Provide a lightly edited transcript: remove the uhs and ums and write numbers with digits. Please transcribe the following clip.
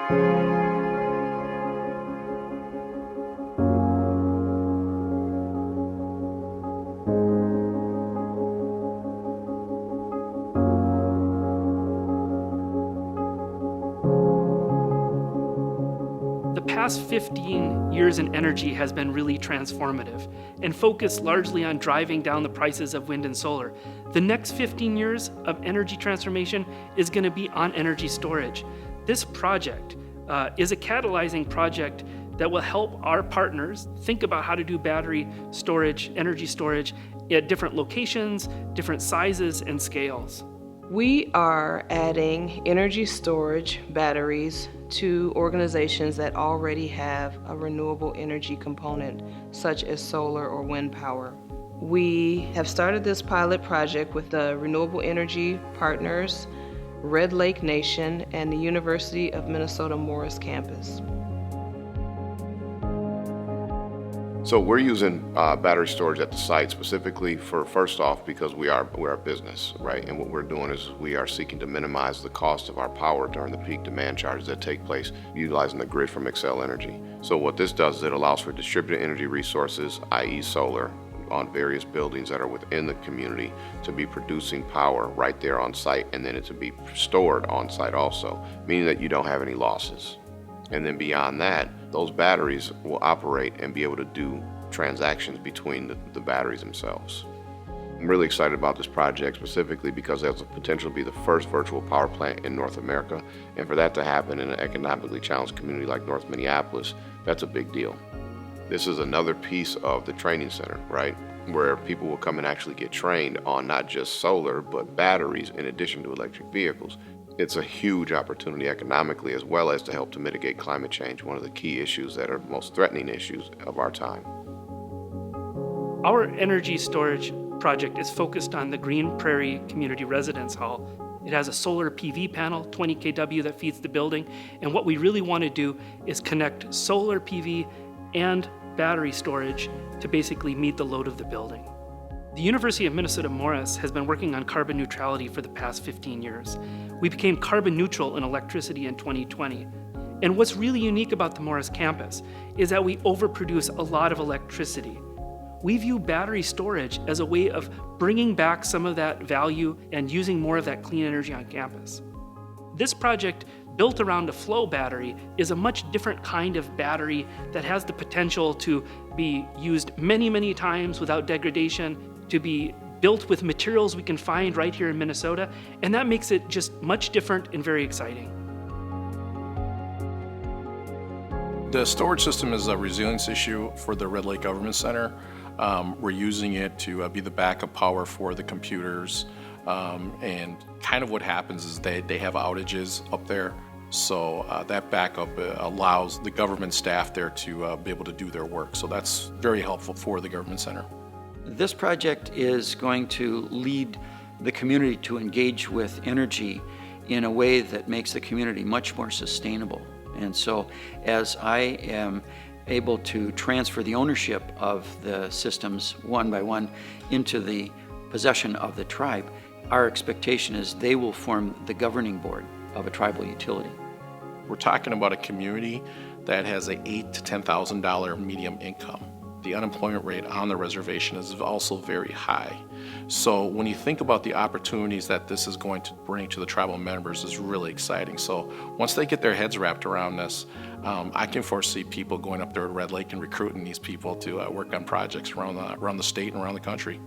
The past 15 years in energy has been really transformative and focused largely on driving down the prices of wind and solar. The next 15 years of energy transformation is going to be on energy storage. This project is a catalyzing project that will help our partners think about how to do battery storage, energy storage at different locations, different sizes and scales. We are adding energy storage batteries to organizations that already have a renewable energy component, such as solar or wind power. We have started this pilot project with the Renewable Energy Partners, Red Lake Nation, and the University of Minnesota Morris campus. So we're using battery storage at the site specifically for, first off, because we're a business, right? And what we're doing is we are seeking to minimize the cost of our power during the peak demand charges that take place utilizing the grid from Xcel Energy. So what this does is it allows for distributed energy resources, i.e. solar, on various buildings that are within the community to be producing power right there on site, and then it to be stored on site also, meaning that you don't have any losses. And then beyond that, those batteries will operate and be able to do transactions between the batteries themselves. I'm really excited about this project specifically because it has the potential to be the first virtual power plant in North America. And for that to happen in an economically challenged community like North Minneapolis, that's a big deal. This is another piece of the training center, right? Where people will come and actually get trained on not just solar, but batteries in addition to electric vehicles. It's a huge opportunity economically as well as to help to mitigate climate change, one of the key issues that are the most threatening issues of our time. Our energy storage project is focused on the Green Prairie Community Residence Hall. It has a solar PV panel, 20 kW, that feeds the building. And what we really want to do is connect solar PV and battery storage to basically meet the load of the building. The University of Minnesota Morris has been working on carbon neutrality for the past 15 years. We became carbon neutral in electricity in 2020. And what's really unique about the Morris campus is that we overproduce a lot of electricity. We view battery storage as a way of bringing back some of that value and using more of that clean energy on campus. This project, built around a flow battery, is a much different kind of battery that has the potential to be used many, many times without degradation, to be built with materials we can find right here in Minnesota, and that makes it just much different and very exciting. The storage system is a resilience issue for the Red Lake Government Center. We're using it to be the backup power for the computers, and kind of what happens is they have outages up there. So that backup allows the government staff there to be able to do their work. So that's very helpful for the government center. This project is going to lead the community to engage with energy in a way that makes the community much more sustainable. And so as I am able to transfer the ownership of the systems one by one into the possession of the tribe, our expectation is they will form the governing board of a tribal utility. We're talking about a community that has an $8,000 to $10,000 medium income. The unemployment rate on the reservation is also very high. So when you think about the opportunities that this is going to bring to the tribal members, is really exciting. So once they get their heads wrapped around this, I can foresee people going up there at Red Lake and recruiting these people to work on projects around the state and around the country.